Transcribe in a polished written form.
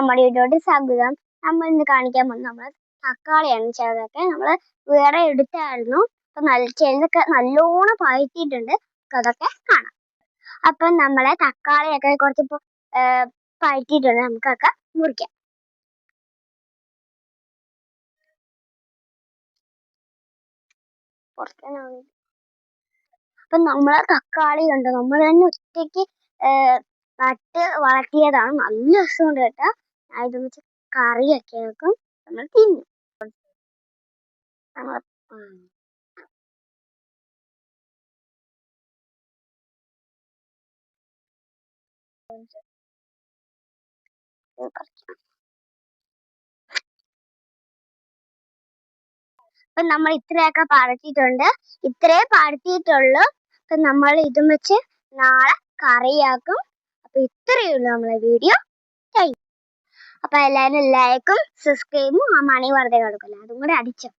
നമ്മുടെ വീട്ടിലോട്ട് സ്വാഗതം. നമ്മൾ ഇന്ന് കാണിക്കാൻ പോകുന്നത് നമ്മൾ തക്കാളിയാണ്. ചിലതൊക്കെ നമ്മൾ വേറെ എടുത്തായിരുന്നു. അപ്പൊ ചിലതൊക്കെ നല്ലോണം പഴുത്തിയിട്ടുണ്ട്. അതൊക്കെ കാണാം. അപ്പം നമ്മളെ തക്കാളിയൊക്കെ കുറച്ച് പഴുത്തിയിട്ടുണ്ട്. നമുക്കൊക്കെ മുറിക്കാം. അപ്പം നമ്മളെ തക്കാളി കണ്ടോ, നമ്മൾ തന്നെ ഒറ്റയ്ക്ക് നട്ട് വളർത്തിയതാണ്. നല്ല രസമുണ്ട് കേട്ടോ. ഇത് വെച്ച് കറിയൊക്കെ വെക്കും, നമ്മൾ തിന്നും. അപ്പൊ നമ്മൾ ഇത്രയൊക്കെ പറിച്ചിട്ടുണ്ട്. ഇത്രേ പറിച്ചിട്ടുള്ളൂ. അപ്പൊ നമ്മൾ ഇതും വെച്ച് നാളെ കറിയാക്കും. അപ്പൊ ഇത്രയേ ഉള്ളൂ നമ്മളെ വീഡിയോ. അപ്പൊ എല്ലാവരും ലൈക്കും സബ്സ്ക്രൈബും ആ മണി വെറുതെ കൊടുക്കല്ലോ, അതും കൂടെ അടിച്ചോ.